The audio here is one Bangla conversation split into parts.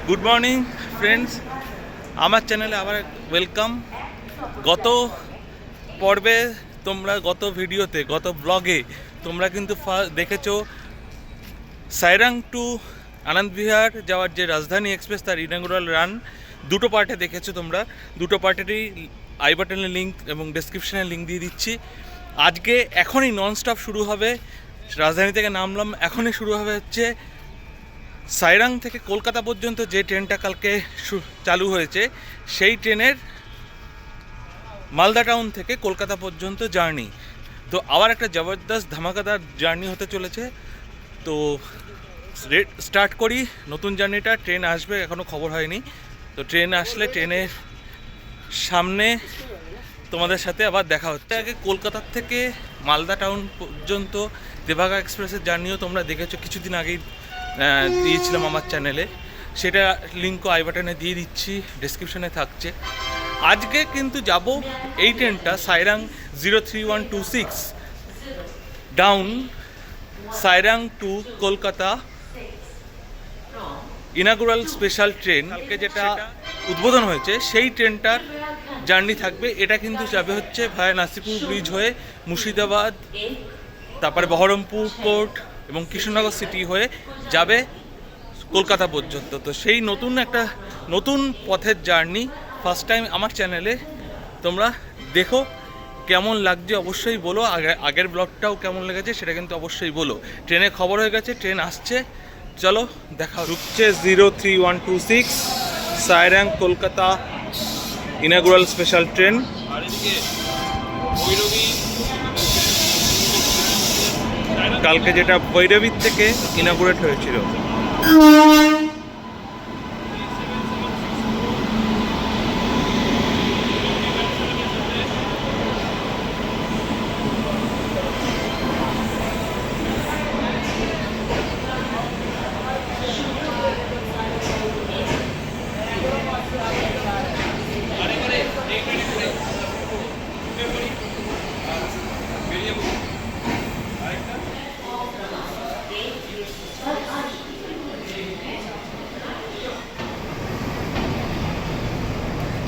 গুড মর্নিং ফ্রেন্ডস, আমার চ্যানেলে আবার ওয়েলকাম। গত পর্বে তোমরা ভিডিওতে গত ব্লগে তোমরা কিন্তু দেখেছো সাইরাং টু আনন্দ বিহার যাওয়ার যে রাজধানী এক্সপ্রেস তার ইনাগুরাল রান দুটো পার্টে দেখেছো তোমরা। দুটো পার্টেরই আই বাটনের লিঙ্ক এবং ডেসক্রিপশনের লিঙ্ক দিয়ে দিচ্ছি। আজকে এখনই ননস্টপ শুরু হবে, রাজধানী থেকে নামলাম, এখনই শুরু হবে হচ্ছে সাইরাং থেকে কলকাতা পর্যন্ত যে ট্রেনটা কালকে চালু হয়েছে সেই ট্রেনের মালদা টাউন থেকে কলকাতা পর্যন্ত জার্নি। তো আবার একটা জবরদস্ত ধামাকাদার জার্নি হতে চলেছে। তো স্টার্ট করি নতুন জার্নিটা। ট্রেন আসবে, এখনও খবর হয়নি। তো ট্রেন আসলে ট্রেনের সামনে তোমাদের সাথে আবার দেখা হচ্ছে। আগে কলকাতার থেকে মালদা টাউন পর্যন্ত দেবাগা এক্সপ্রেসের জার্নিও তোমরা দেখেছো, কিছুদিন আগেই দিয়েছিলাম আমার চ্যানেলে, সেটা লিঙ্কও আই বাটনে দিয়ে দিচ্ছি, ডেসক্রিপশনে থাকছে। আজকে কিন্তু যাব এই ট্রেনটা Sairang 03126 down Sairang to Kolkata inaugural special train. কালকে যেটা উদ্বোধন হয়েছে সেই ট্রেনটার জার্নি থাকবে। এটা কিন্তু যাবে হচ্ছে ভায়া নাসিপুর ব্রিজ হয়ে মুর্শিদাবাদ, তারপরে বহরমপুর কোর্ট এবং কৃষ্ণনগর সিটি হয়ে যাবে কলকাতা পর্যন্ত। তো সেই নতুন পথের জার্নি ফার্স্ট টাইম আমার চ্যানেলে। তোমরা দেখো কেমন লাগছে অবশ্যই বলো, আগের ব্লগটাও কেমন লেগেছে সেটা কিন্তু অবশ্যই বলো। ট্রেনে খবর হয়ে গেছে, ট্রেন আসছে, চলো দেখা। ঢুকছে 03126 Sairang Kolkata inaugural special train. কালকে যেটা ভৈরবীর থেকে ইনাগুরেট হয়েছিল।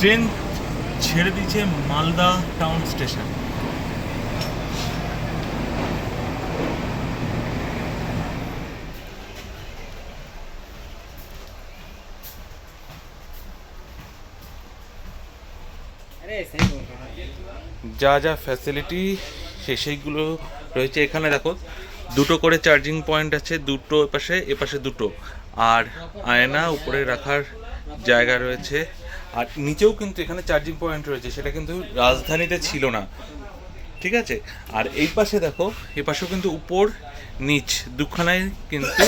ট্রেন ছেড়ে দিয়েছে মালদা টাউন স্টেশন। যা যা ফ্যাসিলিটি সেইগুলো রয়েছে এখানে। দেখো দুটো করে চার্জিং পয়েন্ট আছে, দুটো এপাশে দুটো, আর আয়না উপরে রাখার জায়গা রয়েছে। আর নিচেও কিন্তু এখানে চার্জিং পয়েন্ট রয়েছে, সেটা কিন্তু রাজধানীতে ছিল না, ঠিক আছে। আর এই পাশে দেখো, এই পাশেও কিন্তু উপর নিচ দুখানায় কিন্তু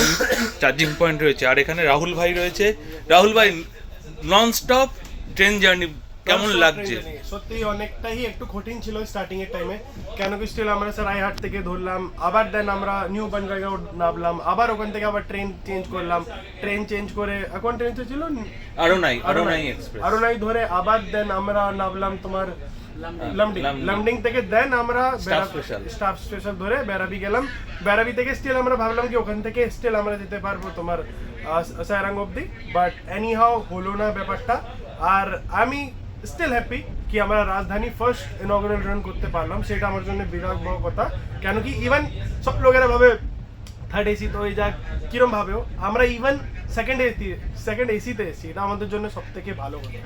চার্জিং পয়েন্ট রয়েছে। আর এখানে রাহুল ভাই রয়েছে। রাহুল ভাই, ননস্টপ ট্রেন জার্নি কেমন লাগছে? সত্যি অনেকটাই একটু কঠিন ছিল স্টার্টিং এর টাইমে, কেন কি স্টিল আমরা রায়হাট থেকে ধরলাম, আবার দেন আমরা নিউ বনগাঁও নামলাম, আবার ওখান থেকে আবার ট্রেন চেঞ্জ করলাম। ট্রেন চেঞ্জ করে এখন ট্রেন ছিল আরোনাই ধরে আবার দেন আমরা নামলাম তোমার লামডিং থেকে। দেন আমরা স্টাফ স্পেশাল ধরে বেরাবি গেলাম। বেরাবি থেকে স্টিল আমরা ভাবলাম কি ওখান থেকে স্টিল আমরা যেতে পারবো তোমার সাইরাং অবধি, বাট এনি হাউ হলো না ব্যাপারটা। আর আমি স্টিল হ্যাপি কি আমরা রাজধানী ফার্স্ট ইনঅগ্রাল রান করতে পারলাম, সেটা আমার জন্য বিরাট বড় কথা। কেন কি ইভেন সব লোকেরা ভাবে থার্ড এসি তো ওই যাক কিরম ভাবেও, আমরা ইভেন সেকেন্ড এসিতে এসি, এটা আমাদের জন্য সব থেকে ভালো কথা।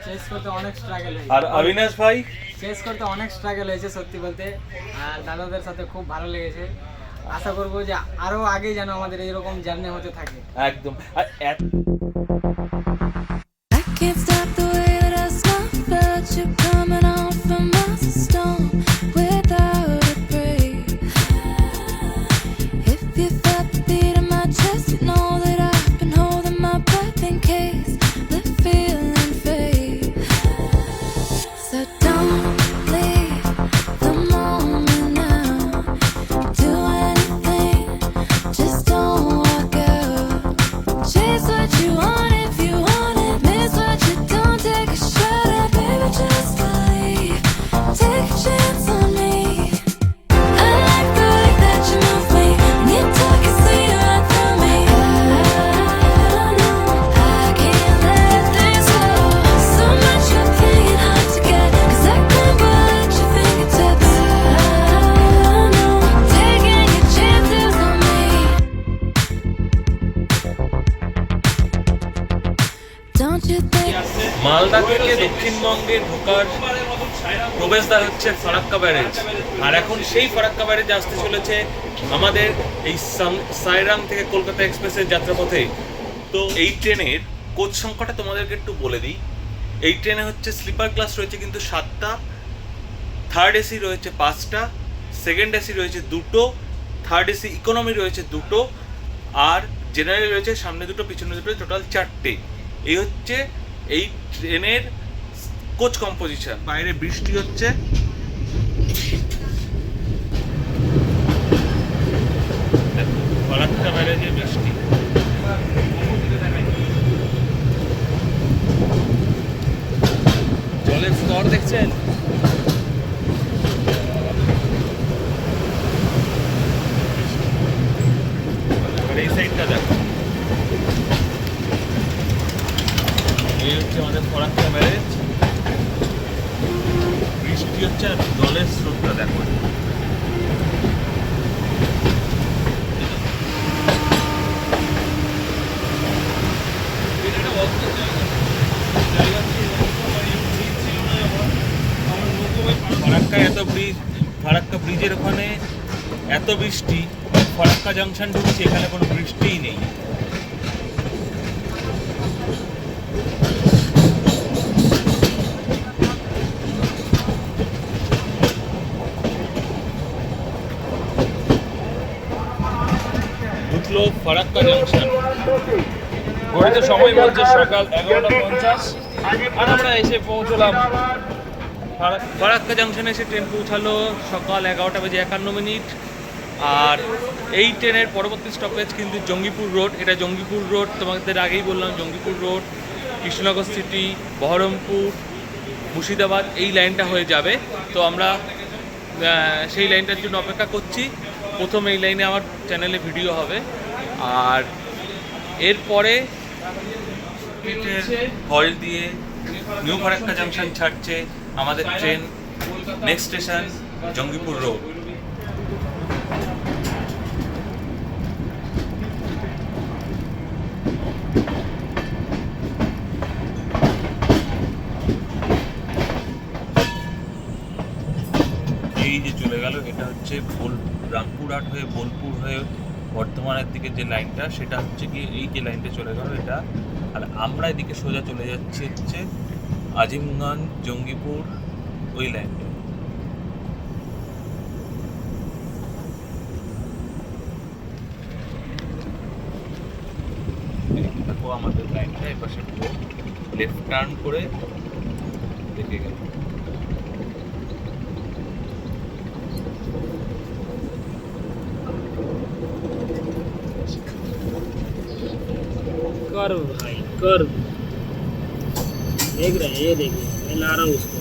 চেস করতে অনেক স্ট্রাগল হয়েছে। আর অবিনাশ ভাই, চেস করতে অনেক স্ট্রাগল হয়েছে সত্যি বলতে। আর দাদাদের সাথে খুব ভালো লেগেছে। আশা করবো যে আরো আগে যেন আমাদের এইরকম জার্নি হতে থাকে। একদম। আর Can't stop the way that I smell, but you're coming on from my stone without a break. If you felt the beat in my chest, you know that I've been holding my breath in case the feeling fades. So don't leave the moment now. Do anything, just don't walk out. Chase what you wanted. don't you think? Malda থেকে দক্ষিণবঙ্গে ঢোকার প্রবেশদ্বার হচ্ছে ফারাক্কা ব্যারেজ, আর এখন সেই ফারাক্কা ব্যারেজ আসতে চলেছে আমাদের এই সাইরাং থেকে কলকাতা এক্সপ্রেসের যাত্রাপথে। তো এই ট্রেনের কোচ সংখ্যাটা তোমাদেরকে একটু বলে দিই। এই ট্রেনে হচ্ছে স্লিপার ক্লাস রয়েছে কিন্তু 7টা, থার্ড এসি রয়েছে 5টা, সেকেন্ড এসি রয়েছে 2টো, থার্ড এসি ইকোনমি রয়েছে 2টো, আর জেনারেল রয়েছে সামনে 2টো পিছনে 2টো, টোটাল 4টে। এই হচ্ছে এই ট্রেনের কোচ কম্পোজিশন। বাইরে বৃষ্টি হচ্ছে, ফারাক্কা ব্যারেজে বৃষ্টি। জলের স্তর দেখছেন? এই সাইডটা দেখো, এই হচ্ছে আমাদের ফারাক্কা ব্যারেজ। বৃষ্টি হচ্ছে আর জলের স্রোতটা দেখো। ফারাক্কা ব্রিজের ওখানে এত বৃষ্টি, ফারাক্কা জাংশন ঢুকছে, এখানে কোনো বৃষ্টিই নেই। ঢুকলো ফারাক্কা জাংশন। ঘড়িতে সময় বলছে সকাল 11:50, আর আমরা এসে পৌঁছলাম ফারাক্কা জাংশনে। এসে ট্রেন পৌঁছালো সকাল 11:51। আর এই ট্রেনের পরবর্তী স্টপেজ কিন্তু জঙ্গিপুর রোড। এটা জঙ্গিপুর রোড, তোমাদের আগেই বললাম, জঙ্গিপুর রোড, কৃষ্ণনগর সিটি, বহরমপুর, মুর্শিদাবাদ, এই লাইনটা হয়ে যাবে। তো আমরা সেই লাইনটার জন্য অপেক্ষা করছি। প্রথম এই লাইনে আমার চ্যানেলে ভিডিও হবে, আর এরপরে হল দিয়ে নিউ ফারাক্কা জাংশন ছাড়ছে আমাদের train. Next station Jangipur road. এই যে চলে গেল, এটা হচ্ছে রামপুরহাট হয়ে বোলপুর হয়ে বর্ধমানের দিকে যে লাইনটা, সেটা হচ্ছে কি এই যে লাইনটা চলে গেল এটা। আর আমরা এদিকে সোজা চলে যাচ্ছি হচ্ছে আজিমগঞ্জ, জঙ্গিপুর, ওই লাইনটা। দেখো আমাদের লাইনটা এপাশে লেফট টার্ন করে দেখে গেল। कर्व भाई कर्व देख रहे हैं, ये देखिए मैं ला रहा हूँ उसको।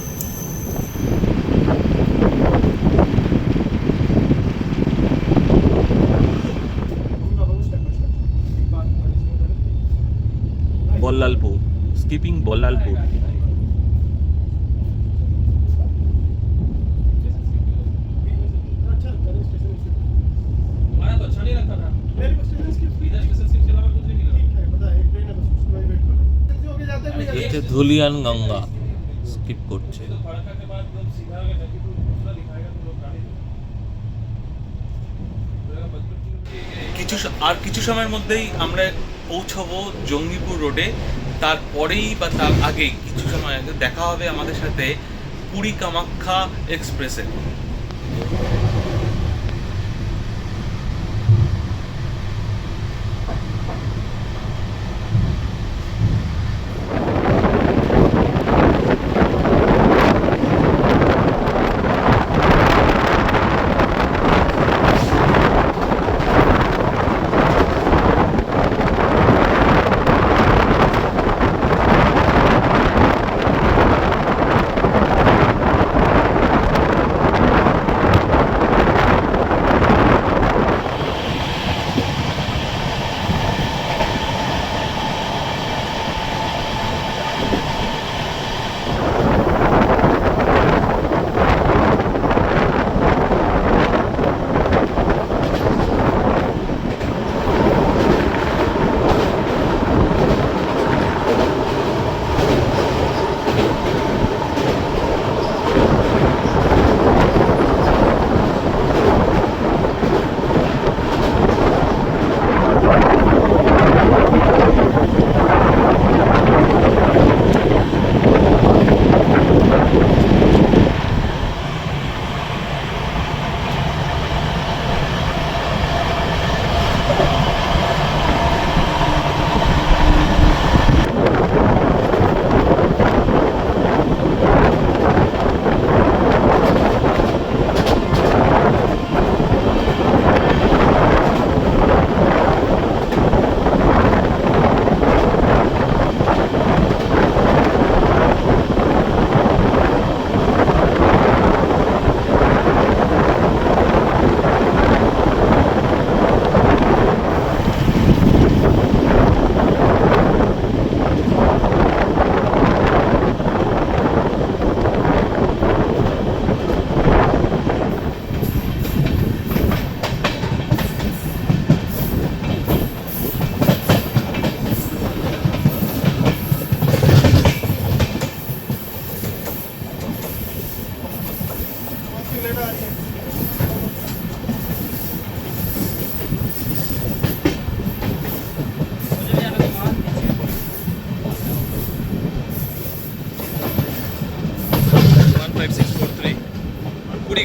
বল্লালপুর, স্কিপিং বল্লালপুর। ধুলিয়ান গঙ্গা স্কিপ করছে। কিছু সময়ের মধ্যেই আমরা পৌঁছাবো জঙ্গিপুর রোডে। তারপরেই বা তার আগেই কিছু সময় আগে দেখা হবে আমাদের সাথে পুরী কামাখ্যা এক্সপ্রেসে।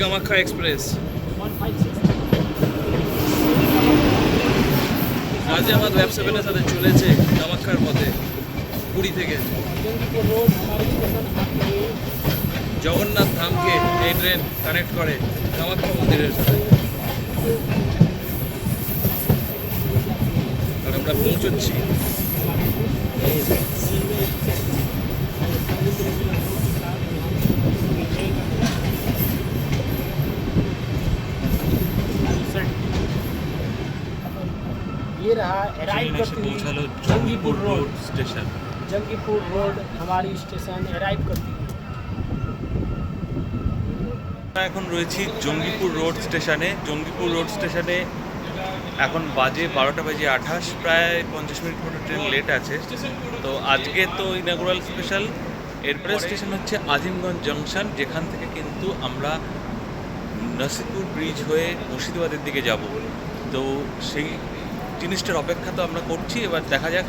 কামাখ্যা এক্সপ্রেস। গাজিয়াবাদ ওয়েব 7-এর সাথে চলেছে কামাখ্যার পথে পুরী থেকে। জগন্নাথ ধামকে এই ট্রেন কানেক্ট করে কামাখ্যা মন্দিরের সাথে। আর আমরা পৌঁছচ্ছি ये रहा अराइव करती हुई Jangipur road station. Jangipur road हमारी स्टेशन अराइव करती हुई। আমরা এখন রয়েছি জঙ্গিপুর রোড স্টেশনে। জঙ্গিপুর রোড স্টেশনে এখন বাজে 12:28, প্রায় 50 মিনিট মতো ট্রেন লেট আছে। তো আজকে তো ইনাগুরাল স্পেশাল। এরপরে স্টেশন হচ্ছে আজিমগঞ্জ জংশন, যেখান থেকে কিন্তু আমরা নসিপুর ব্রিজ হয়ে মুর্শিদাবাদের দিকে যাব। তো সেই জিনিসটার অপেক্ষা তো আমরা করছি, এবার দেখা যাক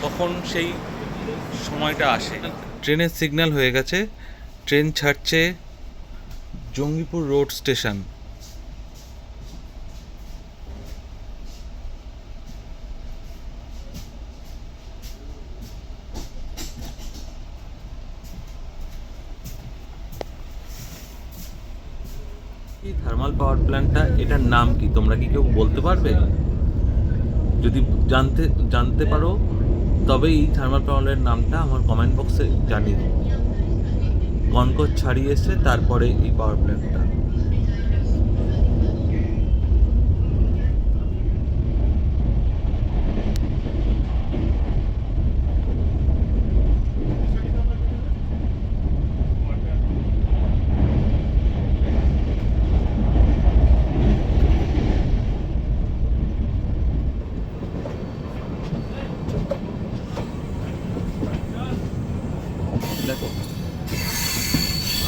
কখন সেই সময়টা আসে। ট্রেনের সিগন্যাল হয়ে গেছে, ট্রেন ছাড়ছে জঙ্গিপুর রোড স্টেশন। এই থার্মাল পাওয়ার প্ল্যান্টটা, এটার নাম কি তোমরা কি কেউ বলতে পারবে? যদি জানতে পারো তবে এই থার্মাল পাওয়ারের নামটা আমার কমেন্ট বক্সে জানিয়ে দিও। কনকর ছাড়িয়েছে তারপরে এই পাওয়ার প্ল্যান্টটা। দেখো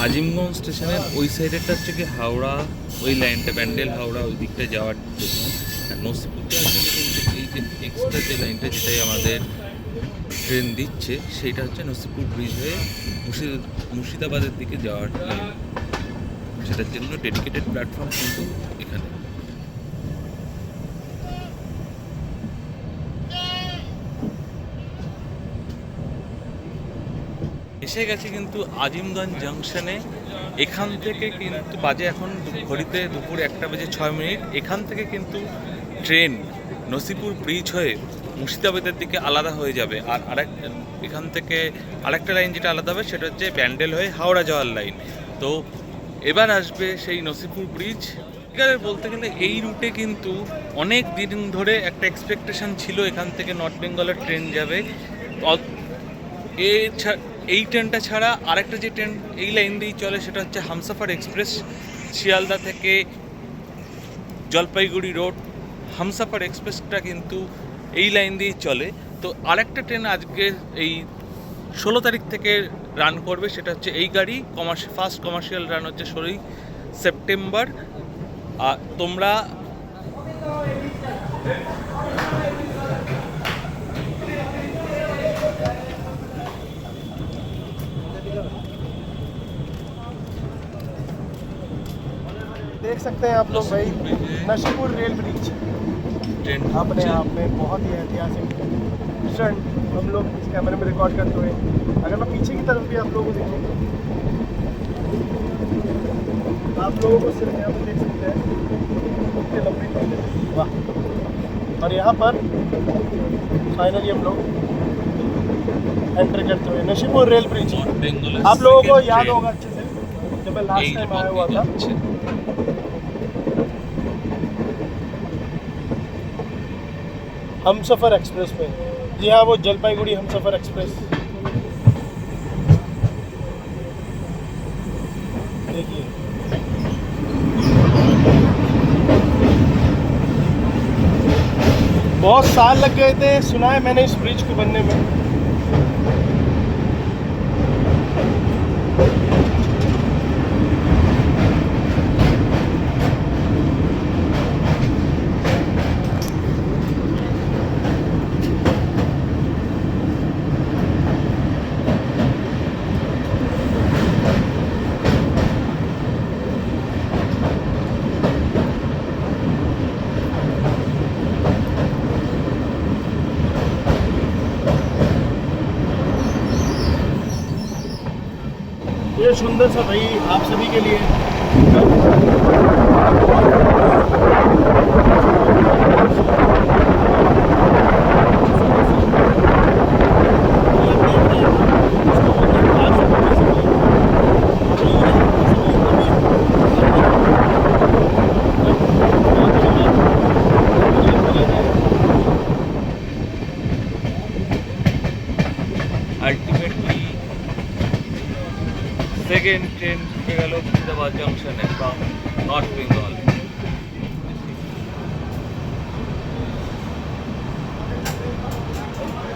আজিমগঞ্জ স্টেশনের ওই সাইডেরটা হচ্ছে কি হাওড়া, ওই লাইনটা ব্যান্ডেল হাওড়া ওই দিকটা যাওয়ার জন্য। আর নসিপুর যাওয়ার জন্য কিন্তু এই যে এক্সট্রা যে লাইনটা যেটাই আমাদের ট্রেন দিচ্ছে সেইটা হচ্ছে নসিপুর ব্রিজ হয়ে মুর্শিদাবাদের দিকে যাওয়ার লাইন। সেটার জন্য ডেডিকেটেড প্ল্যাটফর্ম কিন্তু এখানে। এসে গেছি কিন্তু আজিমগঞ্জ জাংশনে। এখান থেকে কিন্তু বাজে এখন ঘড়িতে দুপুর 1:06। এখান থেকে কিন্তু ট্রেন নসিপুর ব্রিজ হয়ে মুর্শিদাবাদের দিকে আলাদা হয়ে যাবে। আর এখান থেকে আরেকটা লাইন যেটা আলাদা হবে সেটা হচ্ছে ব্যান্ডেল হয়ে হাওড়া যাওয়ার লাইন। তো এবার আসবে সেই নসিপুর ব্রিজ। বলতে গেলে এই রুটে কিন্তু অনেক দিন ধরে একটা এক্সপেকটেশন ছিল এখান থেকে নর্থ বেঙ্গলের ট্রেন যাবে। এই ট্রেনটা ছাড়া আরেকটা যে ট্রেন এই লাইন দিয়েই চলে সেটা হচ্ছে হামসফর এক্সপ্রেস। শিয়ালদা থেকে জলপাইগুড়ি রোড হামসফর এক্সপ্রেসটা কিন্তু এই লাইন দিয়েই চলে। তো আরেকটা ট্রেন আজকে এই 16 তারিখ থেকে রান করবে, সেটা হচ্ছে এই গাড়ি। ফার্স্ট কমার্শিয়াল রান হচ্ছে 16 সেপ্টেম্বর। আর তোমরা देख सकते हैं आप लोग भाई नशीपुर रेल ब्रिज अपने आप में बहुत ही ऐतिहासिक क्षण हम लोग इस कैमरे में रिकॉर्ड करते हुए। अगर मैं पीछे की तरफ भी आप लोगों को देखूँ, आप लोगों को सिर्फ यहाँ पर देख सकते हैं कितने लंबी वाह। और यहाँ पर फाइनली हम लोग एंटर करते हुए नशीपुर रेल ब्रिज। आप लोगों को याद होगा अच्छे से जब मैं लास्ट टाइम आया हुआ था, हमसफर एक्सप्रेस पे। जी हाँ, वो जलपाईगुड़ी हमसफर एक्सप्रेस। देखिए बहुत साल लग गए थे, सुना है मैंने, इस ब्रिज को बनने में। ये सुंदर सा भाई आप सभी के लिए আলটিমেটলি সেকেন্ড ট্রেন ঢুকে গেল মুর্শিদাবাদ জংশনে from north Bengal.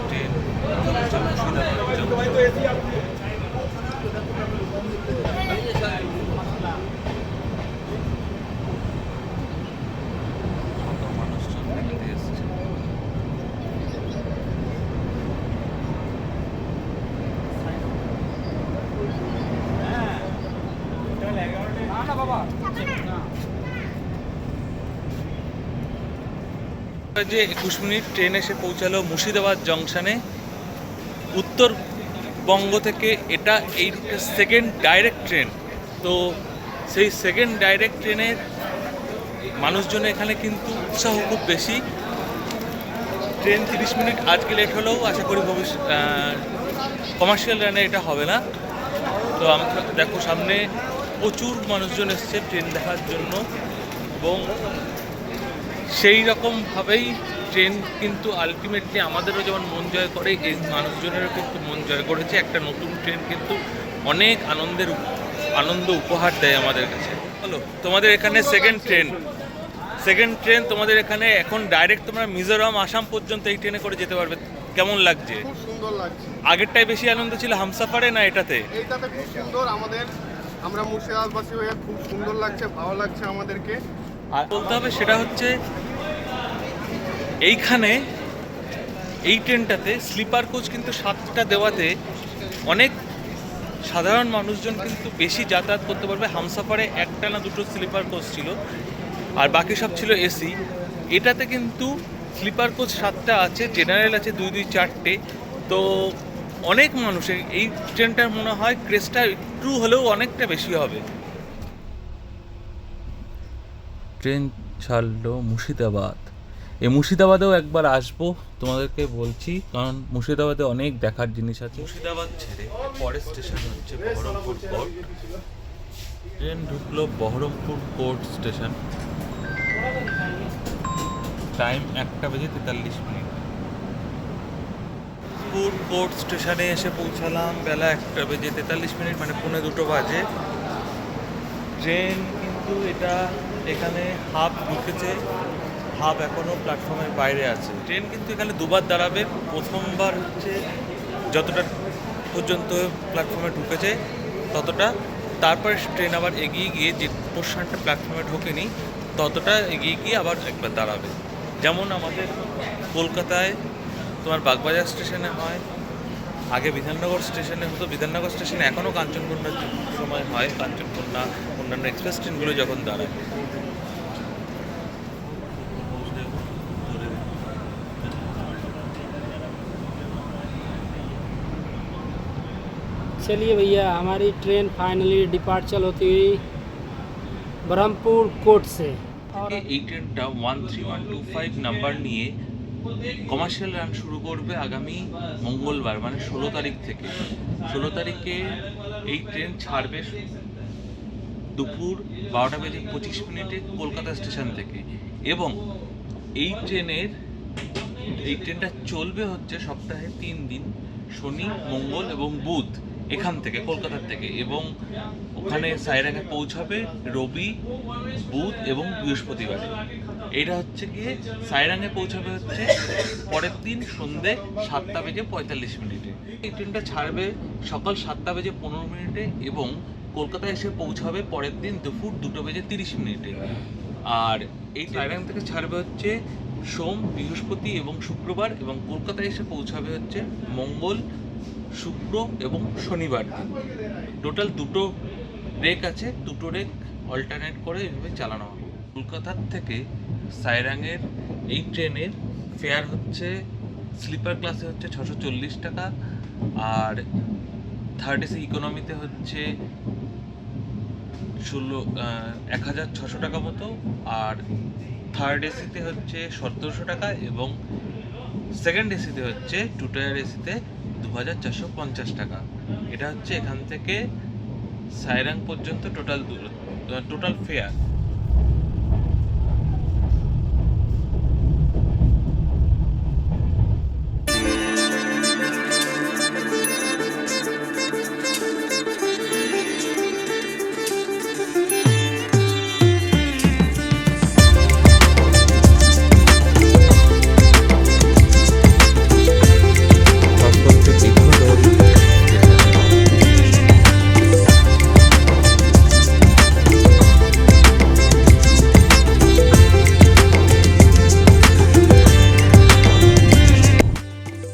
Train Murshidabad মানুষজন দেখতে এসছে। যে 21 মিনিট ট্রেন এসে পৌঁছালো মুর্শিদাবাদ জংশনে উত্তরবঙ্গ থেকে। এটা এই সেকেন্ড ডাইরেক্ট ট্রেন, তো সেই সেকেন্ড ডাইরেক্ট ট্রেনের মানুষজন এখানে কিন্তু উৎসাহ খুব বেশি। ট্রেন 30 মিনিট আজকে লেট হলেও আশা করি কমার্শিয়াল রানে এটা হবে না। তো আমরা দেখো সামনে প্রচুর মানুষজন এসছে ট্রেন দেখার জন্য, এবং সেই রকমভাবেই ট্রেন কিন্তু আলটিমেটলি আমাদেরও যেমন মন জয় করে, এই মানুষজনেরও কিন্তু মন জয় করেছে। একটা নতুন ট্রেন কিন্তু অনেক আনন্দ উপহার দেয় আমাদের কাছে। বলো, তোমাদের এখানে সেকেন্ড ট্রেন তোমাদের এখানে এখন ডাইরেক্ট তোমরা মিজোরাম আসাম পর্যন্ত এই ট্রেনে করে যেতে পারবে। কেমন লাগছে? খুব সুন্দর লাগছে। আগেরটাই বেশি আনন্দ ছিল হামসাফারে না এটাতে? এইটাতে খুব সুন্দর, আমরা মুর্শিদাবাদবাসী হয়ে খুব সুন্দর লাগছে, ভালো লাগছে আমাদেরকে। আর বলতে হবে সেটা হচ্ছে এইখানে এই ট্রেনটাতে স্লিপার কোচ কিন্তু 7টা দেওয়াতে অনেক সাধারণ মানুষজন কিন্তু বেশি যাতায়াত করতে পারবে। হামসাফারে 1টা না 2টো স্লিপার কোচ ছিল, আর বাকি সব ছিল এসি। এটাতে কিন্তু স্লিপার কোচ 7টা আছে, জেনারেল আছে 2 4টে। তো অনেক মানুষের এই ট্রেনটার মনে হয় ক্রেজটা একটু হলেও অনেকটা বেশি হবে। ট্রেন ছাড়লো মুর্শিদাবাদ। এই মুর্শিদাবাদেও একবার আসবো তোমাদেরকে বলছি, কারণ মুর্শিদাবাদে অনেক দেখার জিনিস আছে। মুর্শিদাবাদ ছেড়ে পরের স্টেশন হচ্ছে বহরমপুর কোর্ট। ট্রেন ঢুকলো Baharampur court station. Time 1:43। Court স্টেশনে এসে পৌঁছালাম বেলা 1:43, মানে 1:45 বাজে। ট্রেন কিন্তু এটা এখানে হাফ ঢুকেছে, হাফ এখনও প্ল্যাটফর্মের বাইরে আছে। ট্রেন কিন্তু এখানে দুবার দাঁড়াবে। প্রথমবার হচ্ছে যতটা পর্যন্ত প্ল্যাটফর্মে ঢুকেছে ততটা, তারপরে ট্রেন আবার এগিয়ে গিয়ে যে পোর্শনটা প্ল্যাটফর্মে ঢোকেনি ততটা এগিয়ে গিয়ে আবার একবার দাঁড়াবে। যেমন আমাদের কলকাতায় তোমার বাগবাজার স্টেশনে হয়, আগে বিধাননগর স্টেশনে হতো। বিধাননগর স্টেশনে এখনও কাঞ্চনকন্যার সময় হয়, কাঞ্চনকন্যা অন্যান্য এক্সপ্রেস ট্রেনগুলো যখন দাঁড়ায়। चलिए भैया, हमारी ट्रेन फाइनली डिपार्चर होती हुई बरहमपुर कोर्ट से। और এই ট্রেনটা 13125 নাম্বার নিয়ে কমার্শিয়াল রান শুরু করবে আগামী মঙ্গলবার, মানে 16 তারিখ থেকে। 16 তারিখে এই ট্রেন ছাড়বে দুপুর 12:25 কলকাতা স্টেশন থেকে, এবং এই ট্রেনটা চলবে হচ্ছে সপ্তাহে 3 দিন, শনি, মঙ্গল এবং বুধ, এখান থেকে কলকাতার থেকে। এবং ওখানে সাইরাঙে পৌঁছাবে রবি, বুধ এবং বৃহস্পতিবারে। এটা হচ্ছে গিয়ে সাইরাঙে পৌঁছাবে হচ্ছে পরের দিন সন্ধ্যে 7:45। এই ট্রেনটা ছাড়বে সকাল 7:15 এবং কলকাতায় এসে পৌঁছাবে পরের দিন দুপুর 2:30। আর এই সাইরাং থেকে ছাড়বে হচ্ছে সোম, বৃহস্পতি এবং শুক্রবার, এবং কলকাতায় এসে পৌঁছাবে হচ্ছে মঙ্গল, শুক্র এবং শনিবার দিন। টোটাল 2টো রেক আছে, 2টো রেক অল্টারনেট করে এইভাবে চালানো হবে। কলকাতার থেকে সাইরাঙের এই ট্রেনের ফেয়ার হচ্ছে স্লিপার ক্লাসে হচ্ছে 640 টাকা, আর থার্ড এসি ইকোনমিতে হচ্ছে 1600 টাকা মতো, আর থার্ড এসিতে হচ্ছে 1700 টাকা, এবং সেকেন্ড এসিতে হচ্ছে 2 টায়ার এসিতে 2450 টাকা। এটা হচ্ছে এখান থেকে সাইরাং পর্যন্ত টোটাল ফেয়ার।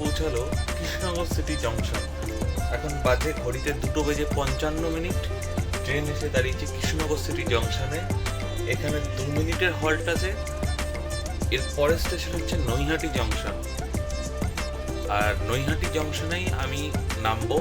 পৌঁছালো কৃষ্ণনগর সিটি জংশন। এখন বাজে ঘড়িতে 2:55। ট্রেন এসে দাঁড়িয়েছে কৃষ্ণনগর সিটি জংশনে। এখানে 2 মিনিটের হল্ট আছে। এর পরের স্টেশন হচ্ছে নৈহাটি জংশন, আর নৈহাটি জংশনেই আমি নামবো।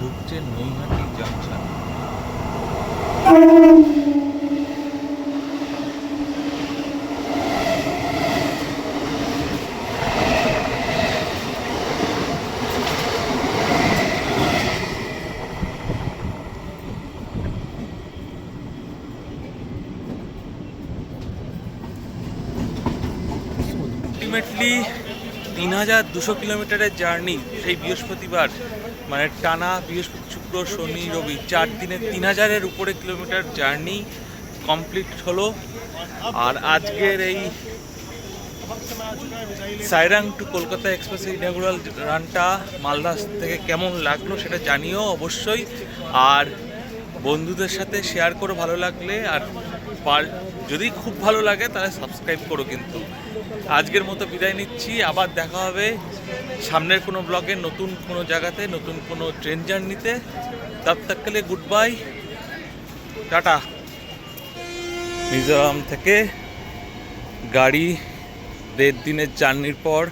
ঢুকছে নৈহাটি জংশন। আলটিমেটলি 3200 কিলোমিটারের জার্নি সেই বৃহস্পতিবার, মানে টানা বৃহস্পতি, শুক্র, শনি, রবি 4 দিনে 3000-এর উপরে কিলোমিটার জার্নি কমপ্লিট হলো। আর আজকের এই Sairang to Kolkata express inaugural রানটা মালদা থেকে কেমন লাগলো সেটা জানিও অবশ্যই। আর বন্ধুদের সাথে শেয়ার করো ভালো লাগলে, আর যদি খুব ভালো লাগে তাহলে সাবস্ক্রাইব করো। কিন্তু আজকের মতো বিদায় নিচ্ছি, আবার দেখা হবে সামনের কোনো ব্লগে, নতুন কোনো জায়গাতে, নতুন কোনো ট্রেন জার্নিতে। তব তক কে লিয়ে গুড বাই, টাটা। মিজোরাম থেকে গাড়ি 1.5 দিনের জার্নির পর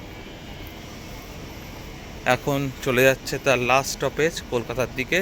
এখন চলে যাচ্ছে তার লাস্ট স্টপেজ কলকাতার দিকে।